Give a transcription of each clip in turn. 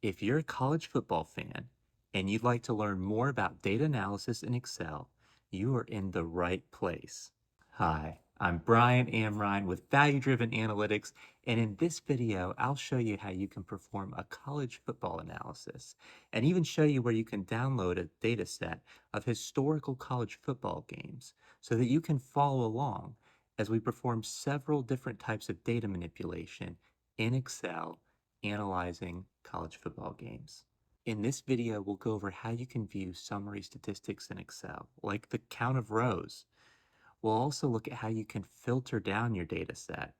If you're a college football fan and you'd like to learn more about data analysis in Excel, you are in the right place. Hi, I'm Brian Amrine with Value Driven Analytics, and in this video, I'll show you how you can perform a college football analysis and even show you where you can download a data set of historical college football games so that you can follow along as we perform several different types of data manipulation in Excel analyzing college football games. In this video, we'll go over how you can view summary statistics in Excel, like the count of rows. We'll also look at how you can filter down your data set.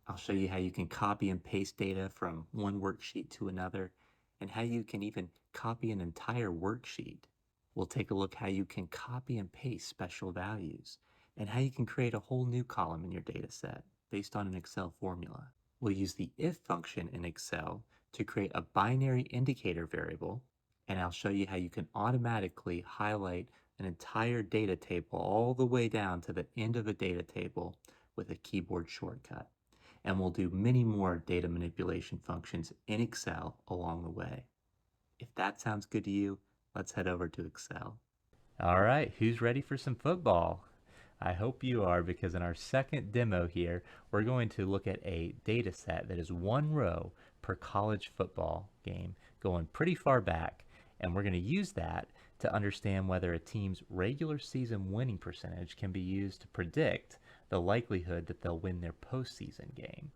I'll show you how you can copy and paste data from one worksheet to another, and how you can even copy an entire worksheet. We'll take a look how you can copy and paste special values, and how you can create a whole new column in your data set based on an Excel formula. We'll use the if function in Excel to create a binary indicator variable, and I'll show you how you can automatically highlight an entire data table all the way down to the end of a data table with a keyboard shortcut. And we'll do many more data manipulation functions in Excel along the way. If that sounds good to you, let's head over to Excel. All right, who's ready for some football? I hope you are, because in our second demo here, we're going to look at a data set that is one row per college football game, going pretty far back. And we're going to use that to understand whether a team's regular season winning percentage can be used to predict the likelihood that they'll win their postseason game.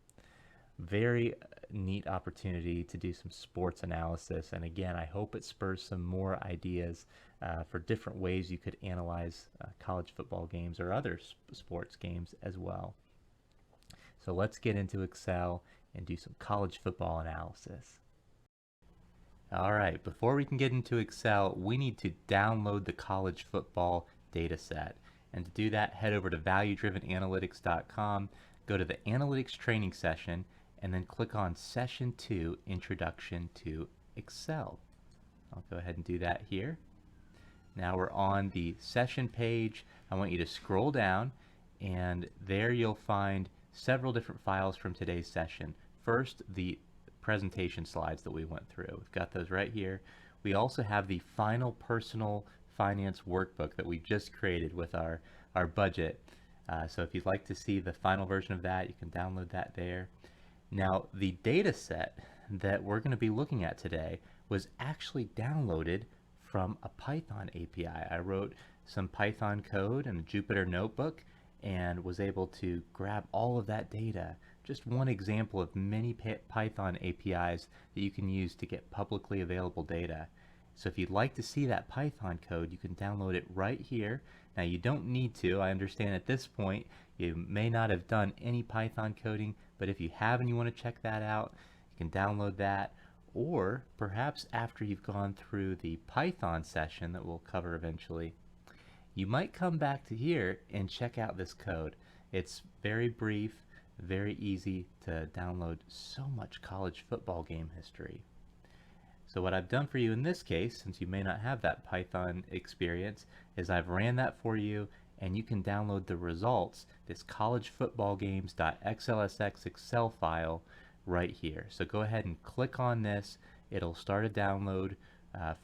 Very neat opportunity to do some sports analysis. And again, I hope it spurs some more ideas for different ways you could analyze college football games or other sports games as well. So let's get into Excel and do some college football analysis. All right, before we can get into Excel, we need to download the college football data set. And to do that, head over to valuedrivenanalytics.com, go to the analytics training session, and then click on Session 2, Introduction to Excel. I'll go ahead and do that here. Now we're on the session page. I want you to scroll down, and there you'll find several different files from today's session. First, the presentation slides that we went through. We've got those right here. We also have the final personal finance workbook that we just created with our budget. So if you'd like to see the final version of that, you can download that there. Now, the data set that we're going to be looking at today was actually downloaded from a Python API. I wrote some Python code in a Jupyter notebook and was able to grab all of that data. Just one example of many Python APIs that you can use to get publicly available data. So if you'd like to see that Python code, you can download it right here. Now you don't need to. I understand at this point you may not have done any Python coding, but if you have and you want to check that out, you can download that. Or perhaps after you've gone through the Python session that we'll cover eventually, you might come back to here and check out this code. It's very brief, very easy to download so much college football game history. So what I've done for you in this case, since you may not have that Python experience, is I've ran that for you, and you can download the results, this collegefootballgames.xlsx Excel file right here. So go ahead and click on this. It'll start a download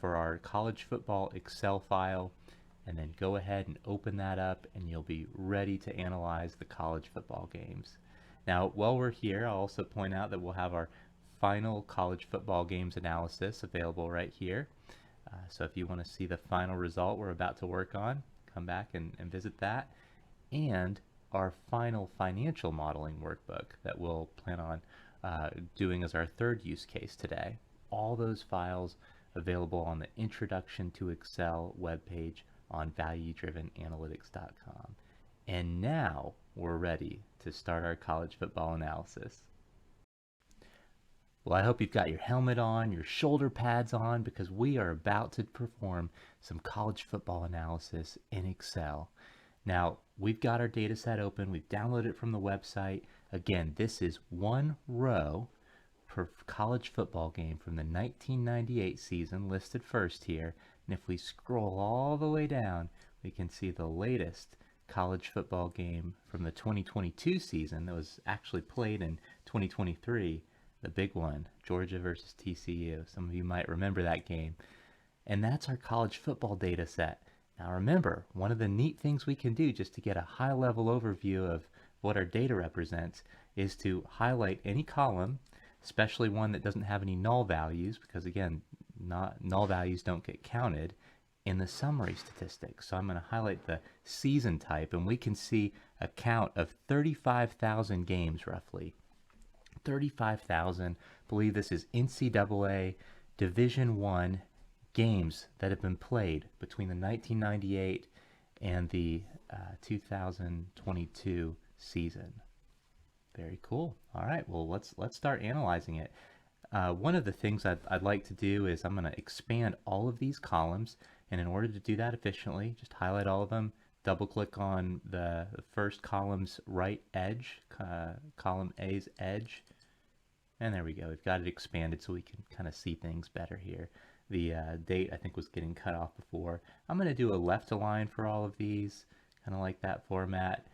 for our college football Excel file, and then go ahead and open that up, and you'll be ready to analyze the college football games. Now, while we're here, I'll also point out that we'll have our final college football games analysis available right here. So if you want to see the final result we're about to work on, come back and visit that. And our final financial modeling workbook that we'll plan on doing as our third use case today. All those files available on the Introduction to Excel webpage on valuedrivenanalytics.com. And now we're ready to start our college football analysis. Well, I hope you've got your helmet on, your shoulder pads on, because we are about to perform some college football analysis in Excel. Now, we've got our data set open. We've downloaded it from the website. Again, this is one row per college football game from the 1998 season listed first here. And if we scroll all the way down, we can see the latest college football game from the 2022 season that was actually played in 2023. the big one, Georgia versus TCU. Some of you might remember that game. And that's our college football data set. Now remember, one of the neat things we can do just to get a high level overview of what our data represents is to highlight any column, especially one that doesn't have any null values, because again, null values don't get counted in the summary statistics. So I'm going to highlight the season type, and we can see a count of 35,000 games roughly. 35,000. Believe this is NCAA Division One games that have been played between the 1998 and the 2022 season. Very cool. All right, well, let's start analyzing it. One of the things I'd like to do is I'm going to expand all of these columns, and in order to do that efficiently, just highlight all of them, double click on the first column's right edge, column A's edge, and there we go. We've got it expanded so we can kind of see things better here. The date, I think, was getting cut off before. I'm going to do a left align for all of these, kind of like that format.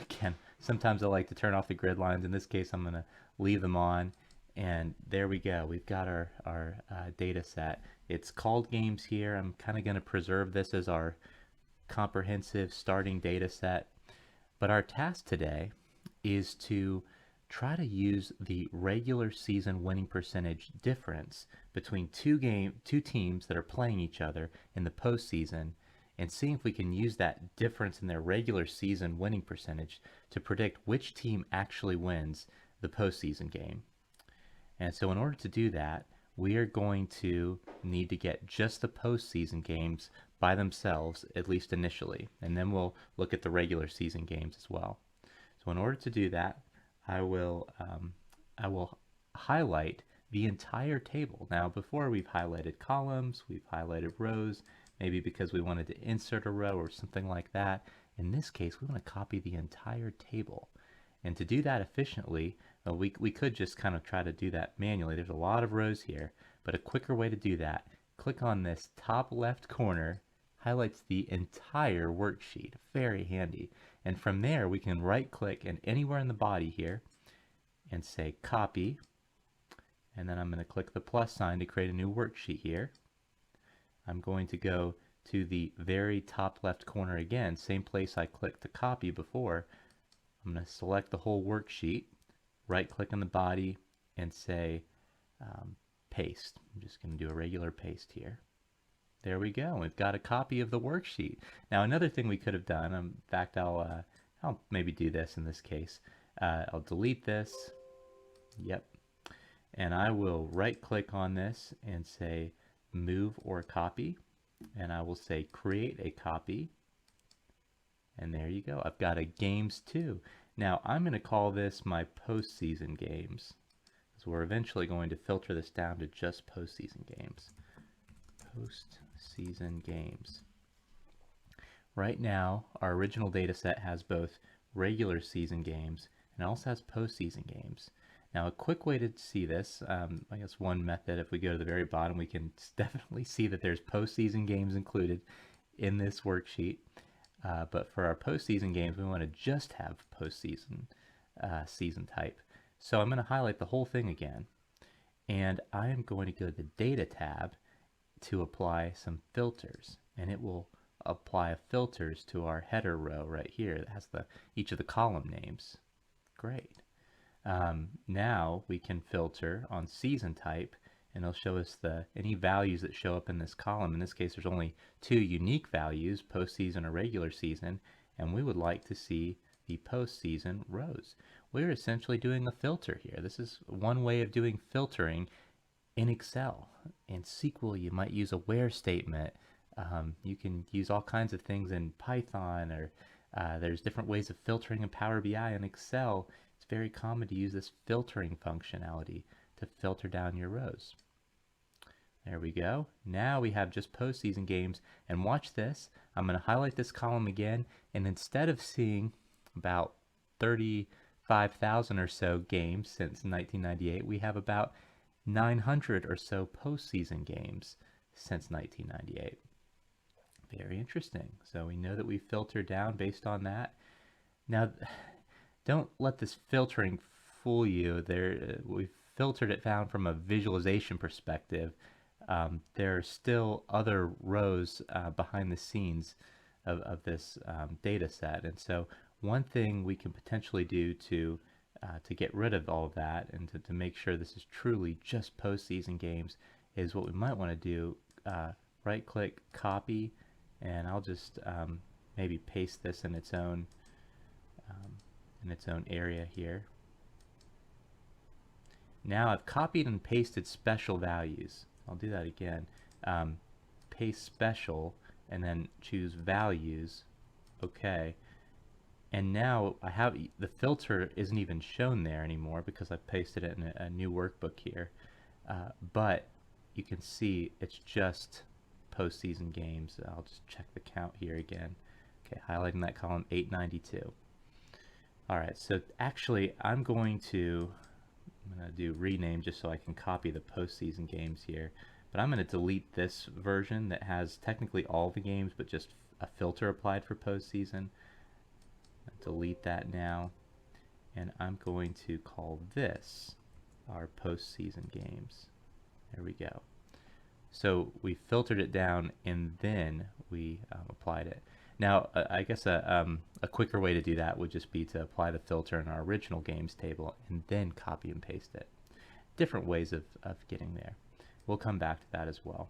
Again, sometimes I like to turn off the grid lines. In this case, I'm going to leave them on. And there we go. We've got our data set. It's called games here. I'm kind of going to preserve this as our comprehensive starting data set. But our task today is to try to use the regular season winning percentage difference between two teams that are playing each other in the postseason, and see if we can use that difference in their regular season winning percentage to predict which team actually wins the postseason game. And so in order to do that, we are going to need to get just the postseason games by themselves, at least initially, and then we'll look at the regular season games as well. So in order to do that, I will highlight the entire table. Now, before we've highlighted columns, we've highlighted rows, maybe because we wanted to insert a row or something like that. In this case, we want to copy the entire table. And to do that efficiently, we could just kind of try to do that manually. There's a lot of rows here, but a quicker way to do that, click on this top left corner, highlights the entire worksheet. Very handy. And from there, we can right click and anywhere in the body here and say copy. And then I'm going to click the plus sign to create a new worksheet here. I'm going to go to the very top left corner again, same place I clicked to copy before. I'm going to select the whole worksheet, right click on the body and say paste. I'm just going to do a regular paste here. There we go. We've got a copy of the worksheet. Now, another thing we could have done, in fact, I'll maybe do this in this case. I'll delete this. Yep. And I will right click on this and say move or copy. And I will say create a copy. And there you go. I've got a games 2. Now, I'm going to call this my postseason games, because we're eventually going to filter this down to just postseason games. Postseason games. Right now, our original data set has both regular season games and also has postseason games. Now, a quick way to see this, I guess one method, if we go to the very bottom, we can definitely see that there's postseason games included in this worksheet. But for our postseason games, we want to just have postseason season type. So I'm going to highlight the whole thing again. And I am going to go to the Data tab to apply some filters. And it will apply filters to our header row right here that has each of the column names. Great. Now we can filter on season type, and it'll show us any values that show up in this column. In this case, there's only 2 unique values, postseason or regular season, and we would like to see the postseason rows. We're essentially doing a filter here. This is one way of doing filtering in Excel. In SQL, you might use a where statement. You can use all kinds of things in Python, or there's different ways of filtering in Power BI and Excel. It's very common to use this filtering functionality to filter down your rows. There we go. Now we have just postseason games, and watch this. I'm going to highlight this column again, and instead of seeing about 35,000 or so games since 1998, we have about 900 or so postseason games since 1998. Very interesting. So we know that we filter down based on that. Now, don't let this filtering fool you. We've filtered it down from a visualization perspective. There are still other rows behind the scenes of this data set. And so one thing we can potentially do to get rid of all of that and to make sure this is truly just postseason games is what we might want to do. Right click, copy, and I'll just maybe paste this um, in its own area here. Now I've copied and pasted special values. I'll do that again. Paste special and then choose values. Okay. And now I have the filter isn't even shown there anymore because I pasted it in a new workbook here. But you can see it's just postseason games. I'll just check the count here again. Okay, highlighting that column 892. All right, so actually I'm going to do rename just so I can copy the postseason games here. But I'm going to delete this version that has technically all the games but just a filter applied for postseason. Delete that now, and I'm going to call this our postseason games. There we go. So we filtered it down and then we applied it. Now I guess a quicker way to do that would just be to apply the filter in our original games table and then copy and paste it. Different ways of getting there. We'll come back to that as well.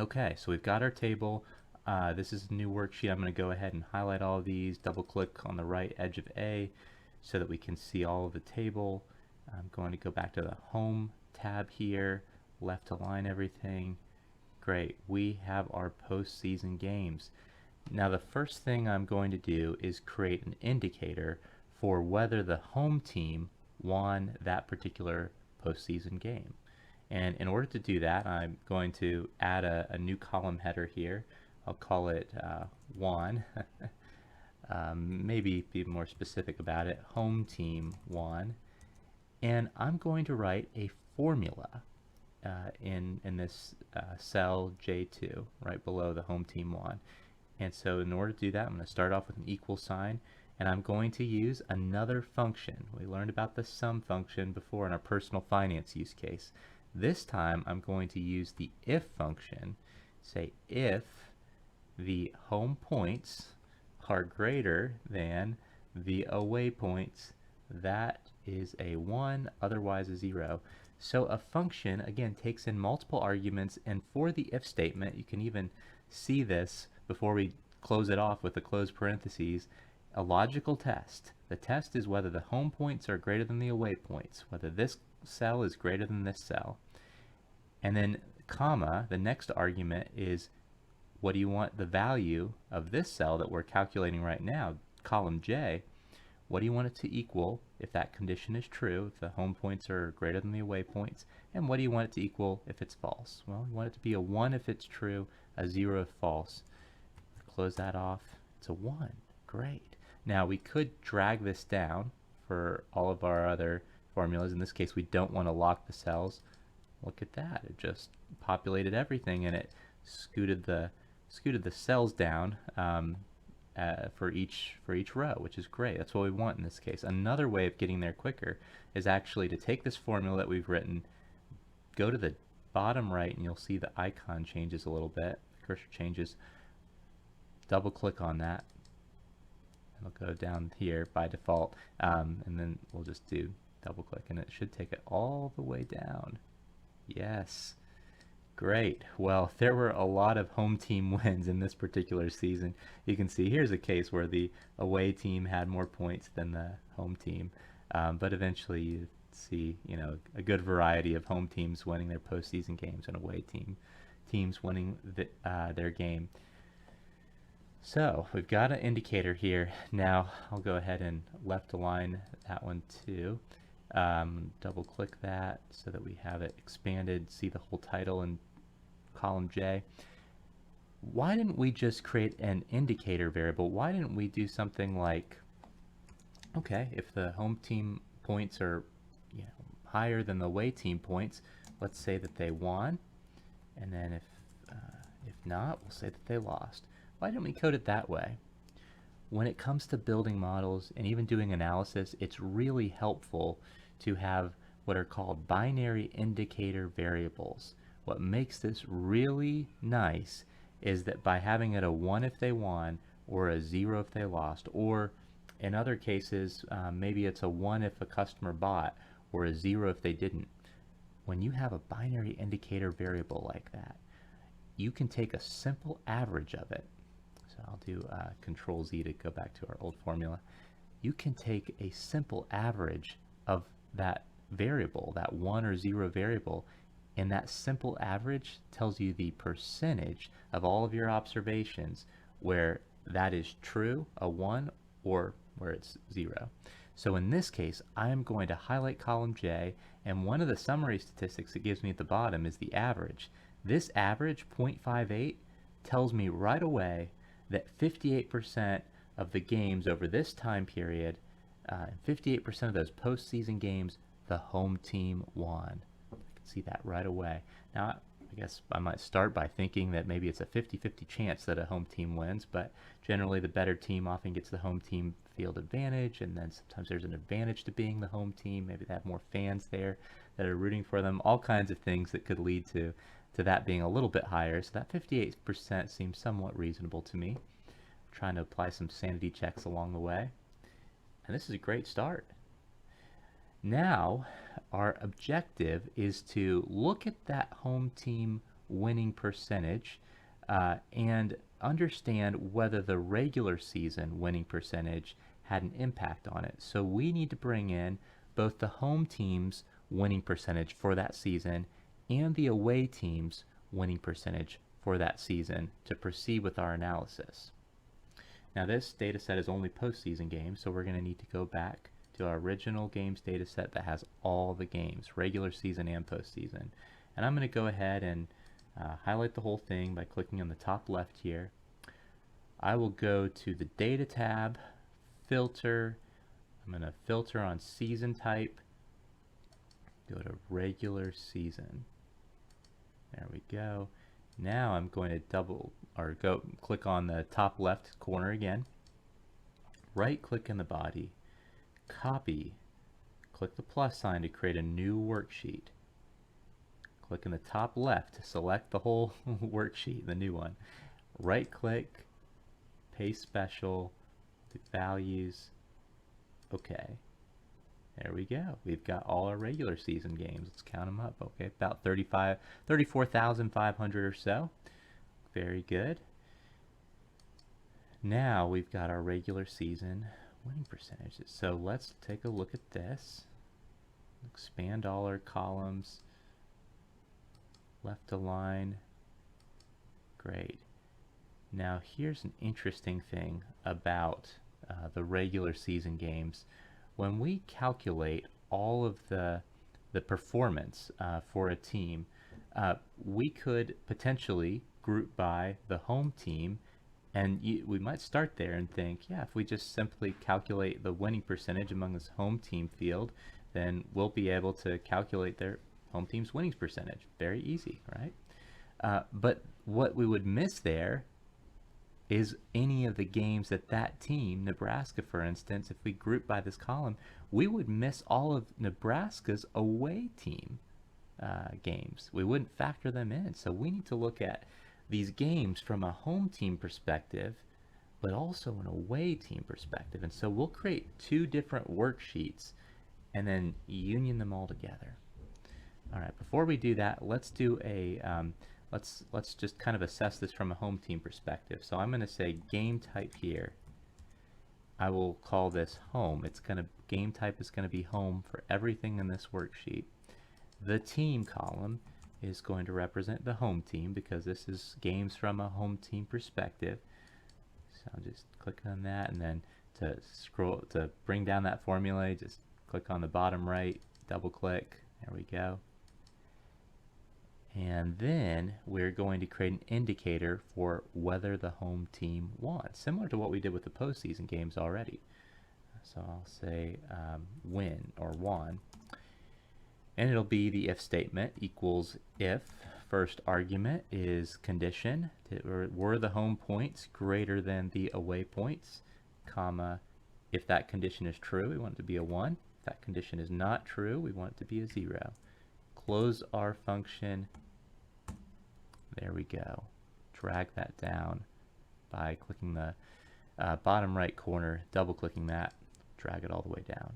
Okay, so we've got our table. This is a new worksheet. I'm going to go ahead and highlight all of these, double click on the right edge of A so that we can see all of the table. I'm going to go back to the home tab here, left align everything. Great, we have our postseason games. Now the first thing I'm going to do is create an indicator for whether the home team won that particular postseason game. And in order to do that, I'm going to add a new column header here. I'll call it won. Maybe be more specific about it. Home team won. And I'm going to write a formula in this cell J2 right below the home team won. And so in order to do that, I'm going to start off with an equal sign, and I'm going to use another function. We learned about the sum function before in our personal finance use case. This time I'm going to use the if function. Say if the home points are greater than the away points, that is a 1, otherwise a 0. So a function, again, takes in multiple arguments, and for the if statement, you can even see this before we close it off with the closed parentheses, a logical test. The test is whether the home points are greater than the away points, whether this cell is greater than this cell. And then comma, the next argument is what do you want the value of this cell that we're calculating right now, column J, what do you want it to equal if that condition is true, if the home points are greater than the away points, and what do you want it to equal if it's false? Well, you want it to be a 1 if it's true, a 0 if false. Close that off. It's a 1. Great. Now we could drag this down for all of our other formulas. In this case, we don't want to lock the cells. Look at that. It just populated everything, and it scooted the cells down for each row, which is great. That's what we want in this case. Another way of getting there quicker is actually to take this formula that we've written, go to the bottom right, and you'll see the icon changes a little bit. The cursor changes. Double click on that. It'll go down here by default, and then we'll just do double click, and it should take it all the way down. Yes. Great. Well, there were a lot of home team wins in this particular season. You can see here's a case where the away team had more points than the home team, but eventually you see, a good variety of home teams winning their postseason games and away teams winning their game. So we've got an indicator here. Now I'll go ahead and left align that one too. Double click that so that we have it expanded, see the whole title in column J. Why didn't we just create an indicator variable? Why didn't we do something like, okay, if the home team points are higher than the away team points, let's say that they won, and then if not, we'll say that they lost. Why didn't we code it that way? when it comes to building models and even doing analysis, it's really helpful to have what are called binary indicator variables. What makes this really nice is that by having it a 1 if they won, or a 0 if they lost, or in other cases, maybe it's a 1 if a customer bought, or a 0 if they didn't. When you have a binary indicator variable like that, you can take a simple average of it. So I'll do Control Z to go back to our old formula. You can take a simple average of that variable, that 1 or 0 variable, and that simple average tells you the percentage of all of your observations where that is true, a 1, or where it's 0. So in this case, I'm going to highlight column J, and one of the summary statistics it gives me at the bottom is the average. This average, 0.58, tells me right away that 58% of the games over this time period, 58% of those postseason games, the home team won. I can see that right away. Now, I guess I might start by thinking that maybe it's a 50-50 chance that a home team wins, but generally the better team often gets the home team field advantage, and then sometimes there's an advantage to being the home team. Maybe they have more fans there that are rooting for them. All kinds of things that could lead to that being a little bit higher. So that 58% seems somewhat reasonable to me. I'm trying to apply some sanity checks along the way. And this is a great start. Now, our objective is to look at that home team winning percentage and understand whether the regular season winning percentage had an impact on it. So we need to bring in both the home team's winning percentage for that season and the away team's winning percentage for that season to proceed with our analysis. Now this data set is only postseason games, so we're going to need to go back to our original games data set that has all the games, regular season and postseason. And I'm going to go ahead and highlight the whole thing by clicking on the top left here. I will go to the data tab, filter. I'm going to filter on season type, go to regular season. There we go. Now I'm going to click on the top left corner again, right click in the body, copy, click the plus sign to create a new worksheet. Click in the top left to select the whole worksheet, the new one. Right click, paste special, the values, okay. There we go. We've got all our regular season games. Let's count them up. Okay, about 34,500 or so. Very good. Now we've got our regular season winning percentages. So let's take a look at this. Expand all our columns. Left align. Great. Now here's an interesting thing about the regular season games. When we calculate all of the performance for a team, we could potentially group by the home team, and we might start there and think, yeah, if we just simply calculate the winning percentage among this home team field, then we'll be able to calculate their home team's winnings percentage. Very easy, right? But what we would miss there is any of the games that that team, Nebraska for instance, if we group by this column, we would miss all of Nebraska's away team games. We wouldn't factor them in. So we need to look at these games from a home team perspective, but also an away team perspective. And so we'll create two different worksheets and then union them all together. All right, before we do that, let's do a let's just kind of assess this from a home team perspective. So I'm going to say game type here. I will call this home. Game type is going to be home for everything in this worksheet. The team column is going to represent the home team because this is games from a home team perspective. So I'll just click on that, and then to bring down that formula, just click on the bottom right, double click. There we go. And then we're going to create an indicator for whether the home team won, similar to what we did with the postseason games already. So I'll say win or won. And it'll be the if statement equals if first argument is condition. Were the home points greater than the away points? comma, if that condition is true, we want it to be a 1. If that condition is not true, we want it to be a 0. Close our function. There we go. Drag that down by clicking the bottom right corner, double clicking that, drag it all the way down.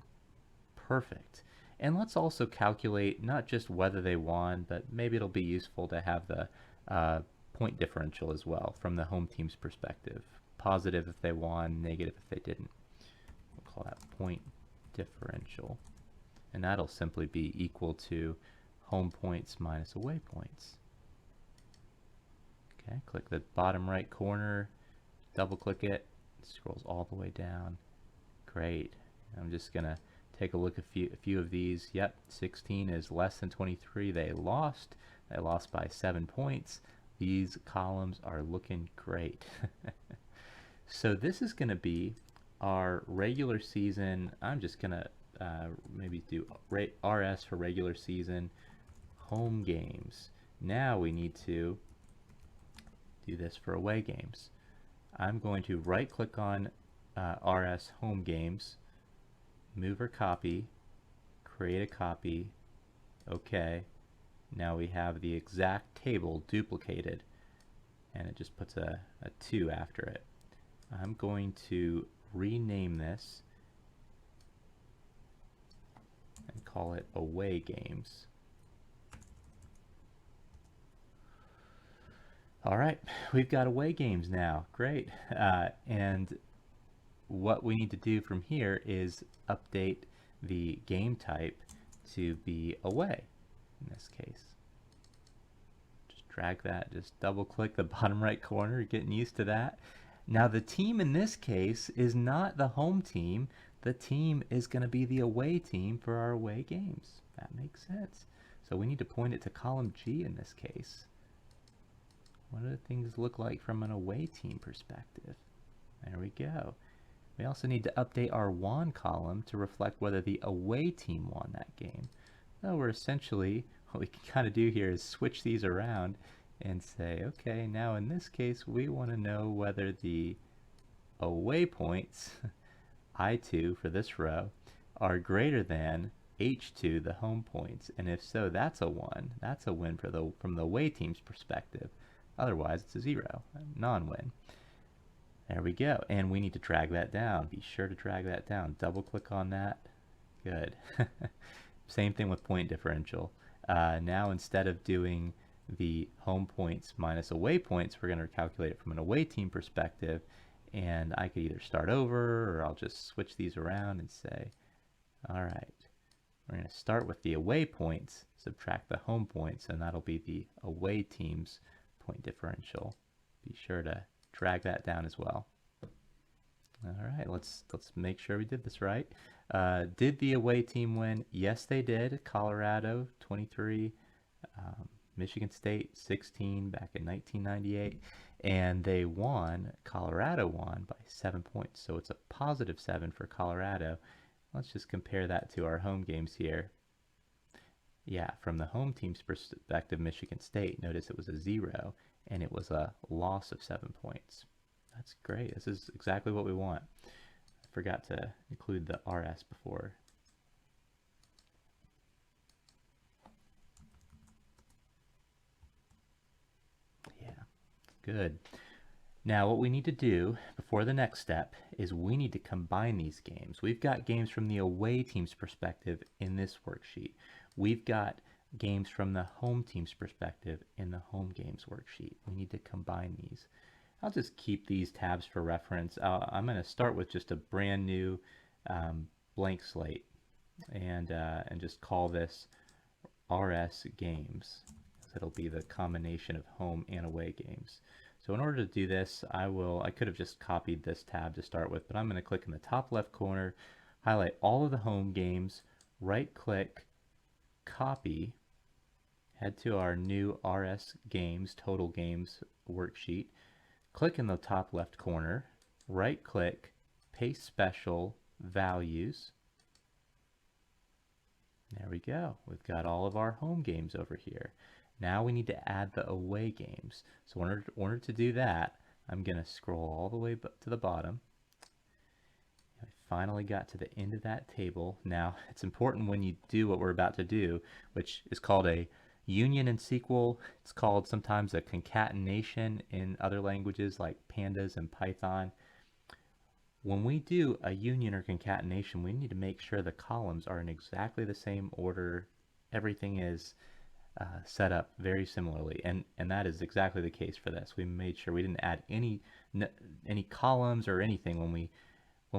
Perfect. And let's also calculate not just whether they won, but maybe it'll be useful to have the point differential as well from the home team's perspective. Positive if they won, negative if they didn't. We'll call that point differential. And that'll simply be equal to home points minus away points. Okay, click the bottom right corner, double click it, scrolls all the way down. Great. I'm just going to take a look at a few of these. Yep, 16 is less than 23. They lost. They lost by 7 points. These columns are looking great. So this is going to be our regular season. I'm just going to maybe do RS for regular season home games. Now we need to do this for away games. I'm going to right click on RS home games, move or copy, create a copy. Okay, now we have the exact table duplicated, and it just puts a 2 after it. I'm going to rename this and call it away games. All right, we've got away games now. Great. And what we need to do from here is update the game type to be away in this case. Just drag that, just double click the bottom right corner, getting used to that. Now the team in this case is not the home team. The team is going to be the away team for our away games. That makes sense. So we need to point it to column G in this case. What do things look like from an away team perspective? There we go. We also need to update our won column to reflect whether the away team won that game. So we're essentially, what we can kind of do here is switch these around and say, okay, now in this case, we want to know whether the away points, I2 for this row, are greater than H2, the home points. And if so, that's a 1. That's a win for from the away team's perspective. Otherwise, it's a 0, a non-win. There we go. And we need to drag that down. Be sure to drag that down. Double click on that. Good. Same thing with point differential. Now instead of doing the home points minus away points, we're going to calculate it from an away team perspective. And I could either start over, or I'll just switch these around and say, all right, we're going to start with the away points, subtract the home points, and that'll be the away team's point differential. Be sure to drag that down as well. All right, let's make sure we did this right. Did the away team win? Yes, they did. Colorado 23, Michigan State 16 back in 1998, and they won. Colorado won by 7 points, so it's a positive 7 for Colorado. Let's just compare that to our home games here. Yeah, from the home team's perspective, Michigan State, notice it was a 0, and it was a loss of 7 points. That's great. This is exactly what we want. I forgot to include the RS before. Yeah, good. Now what we need to do before the next step is we need to combine these games. We've got games from the away team's perspective in this worksheet. We've got games from the home team's perspective in the home games worksheet. We need to combine these. I'll just keep these tabs for reference. I'm going to start with just a brand new blank slate and just call this RS games. It'll be the combination of home and away games. So in order to do this, I could have just copied this tab to start with, but I'm going to click in the top left corner, highlight all of the home games, right click, copy, head to our new RS games, total games worksheet, click in the top left corner, right click, paste special, values. There we go. We've got all of our home games over here. Now we need to add the away games. So in order to do that, I'm going to scroll all the way to the bottom, finally got to the end of that table. Now, it's important when you do what we're about to do, which is called a union in SQL. It's called sometimes a concatenation in other languages like Pandas and Python. When we do a union or concatenation, we need to make sure the columns are in exactly the same order. Everything is set up very similarly, and that is exactly the case for this. We made sure we didn't add any columns or anything when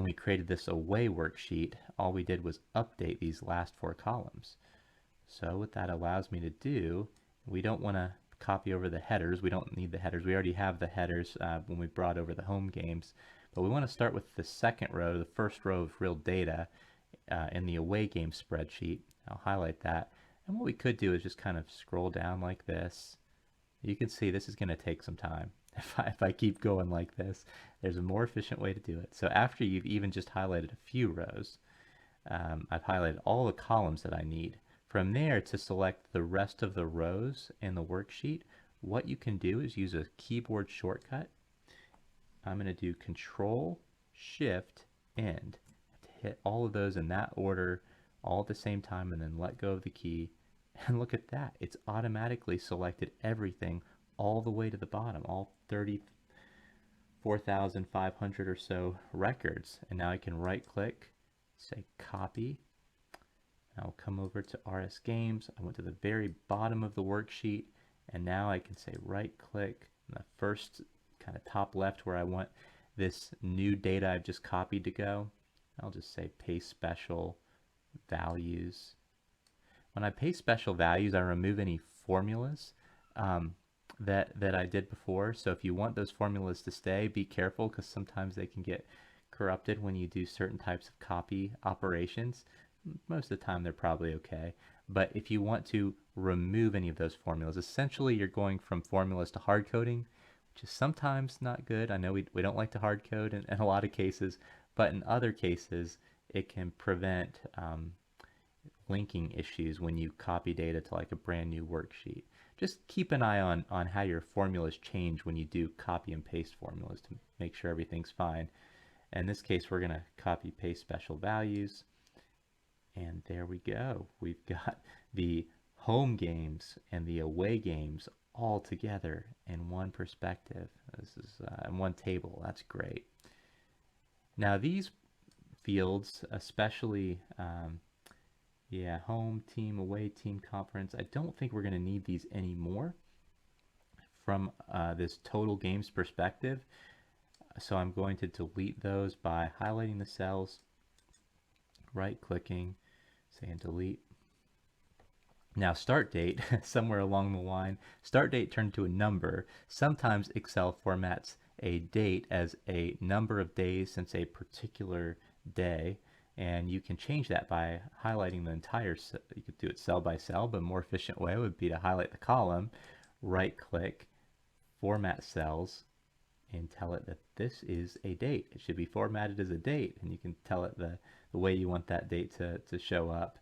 we created this away worksheet. All we did was update these last 4 columns. So what that allows me to do, we don't want to copy over the headers. We don't need the headers. We already have the headers when we brought over the home games. But we want to start with the second row, the first row of real data in the away game spreadsheet. I'll highlight that. And what we could do is just kind of scroll down like this. You can see this is going to take some time. If I keep going like this, there's a more efficient way to do it. So after you've even just highlighted a few rows, I've highlighted all the columns that I need. From there, to select the rest of the rows in the worksheet, what you can do is use a keyboard shortcut. I'm going to do Control Shift End to hit all of those in that order all at the same time, and then let go of the key. And look at that, it's automatically selected everything all the way to the bottom, all 34,500 or so records. And now I can right click, say copy. I'll come over to RS Games. I went to the very bottom of the worksheet, and now I can say right click in the first kind of top left where I want this new data I've just copied to go. I'll just say paste special values. When I paste special values, I remove any formulas that I did before. So if you want those formulas to stay, be careful, because sometimes they can get corrupted when you do certain types of copy operations. Most of the time they're probably okay. But if you want to remove any of those formulas, essentially you're going from formulas to hard coding, which is sometimes not good. I know we don't like to hard code in a lot of cases, but in other cases it can prevent linking issues when you copy data to like a brand new worksheet. Just keep an eye on how your formulas change when you do copy and paste formulas to make sure everything's fine. In this case, we're going to copy paste special values. And there we go. We've got the home games and the away games all together in one perspective. This is in one table. That's great. Now these fields, especially home team, away team, conference, I don't think we're going to need these anymore from this total games perspective. So I'm going to delete those by highlighting the cells, right clicking, saying delete. Now start date, somewhere along the line, start date turned to a number. Sometimes Excel formats a date as a number of days since a particular day, and you can change that by highlighting the entire cell. You could do it cell by cell, but a more efficient way would be to highlight the column, right click, format cells, and tell it that this is a date. It should be formatted as a date, and you can tell it the way you want that date to show up,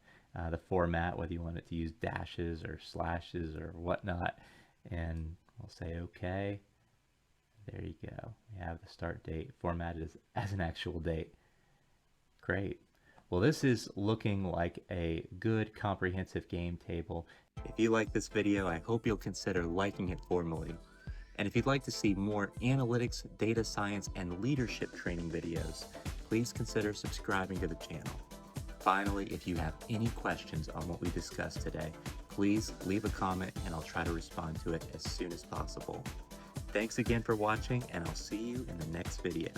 the format, whether you want it to use dashes or slashes or whatnot, and we'll say OK. There you go. We have the start date formatted as an actual date. Great. Well, this is looking like a good comprehensive game table. If you like this video, I hope you'll consider liking it for me. And if you'd like to see more analytics, data science, and leadership training videos, please consider subscribing to the channel. Finally, if you have any questions on what we discussed today, please leave a comment and I'll try to respond to it as soon as possible. Thanks again for watching, and I'll see you in the next video.